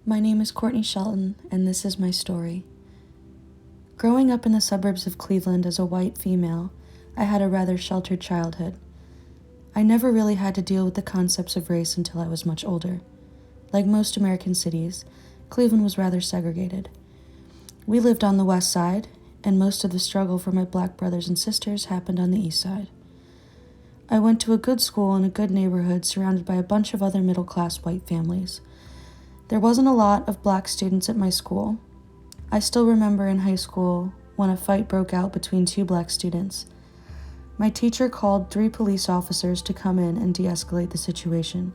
My name is Courtney Shelton, and this is my story. Growing up in the suburbs of Cleveland as a white female, I had a rather sheltered childhood. I never really had to deal with the concepts of race until I was much older. Like most American cities, Cleveland was rather segregated. We lived on the west side, and most of the struggle for my black brothers and sisters happened on the east side. I went to a good school in a good neighborhood surrounded by a bunch of other middle-class white families. There wasn't a lot of black students at my school. I still remember in high school when a fight broke out between two black students. My teacher called 3 police officers to come in and de-escalate the situation.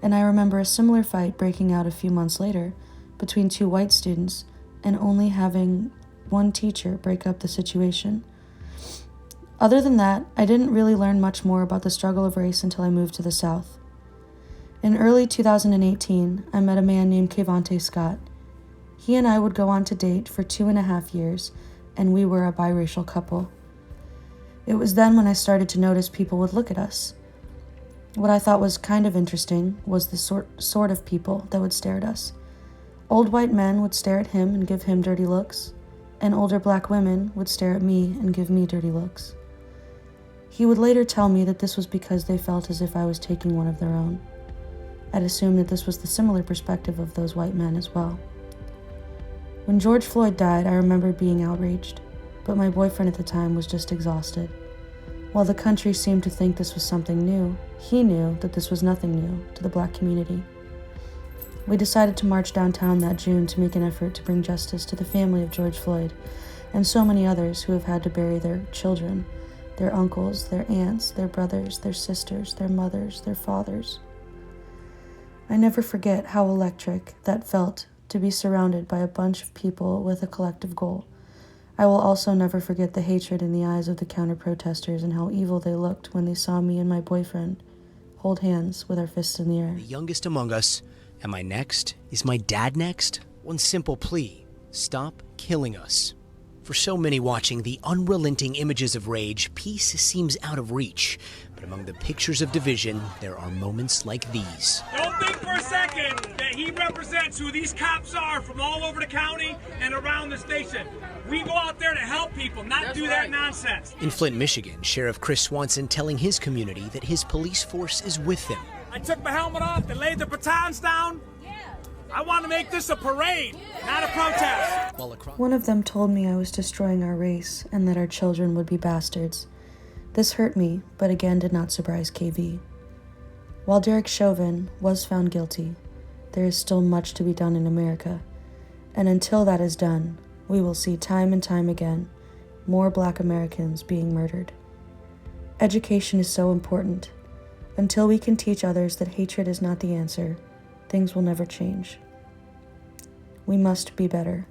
And I remember a similar fight breaking out a few months later between 2 white students and only having one teacher break up the situation. Other than that, I didn't really learn much more about the struggle of race until I moved to the South. In early 2018, I met a man named Kavante Scott. He and I would go on to date for 2.5 years, and we were a biracial couple. It was then when I started to notice people would look at us. What I thought was kind of interesting was the sort of people that would stare at us. Old white men would stare at him and give him dirty looks, and older black women would stare at me and give me dirty looks. He would later tell me that this was because they felt as if I was taking one of their own. I'd assumed that this was the similar perspective of those white men as well. When George Floyd died, I remember being outraged, but my boyfriend at the time was just exhausted. While the country seemed to think this was something new, he knew that this was nothing new to the black community. We decided to march downtown that June to make an effort to bring justice to the family of George Floyd and so many others who have had to bury their children, their uncles, their aunts, their brothers, their sisters, their mothers, their fathers. I never forget how electric that felt to be surrounded by a bunch of people with a collective goal. I will also never forget the hatred in the eyes of the counter-protesters and how evil they looked when they saw me and my boyfriend hold hands with our fists in the air. The youngest among us. Am I next? Is my dad next? One simple plea. Stop killing us. For so many watching the unrelenting images of rage, peace seems out of reach. But among the pictures of division, there are moments like these. Don't think for a second that he represents who these cops are from all over the county and around the station. We go out there to help people, not do that nonsense. In Flint, Michigan, Sheriff Chris Swanson telling his community that his police force is with them. I took my helmet off and laid the batons down. I want to make this a parade, not a protest. One of them told me I was destroying our race and that our children would be bastards. This hurt me, but again did not surprise KV. While Derek Chauvin was found guilty, there is still much to be done in America. And until that is done, we will see time and time again more Black Americans being murdered. Education is so important. Until we can teach others that hatred is not the answer, things will never change. We must be better.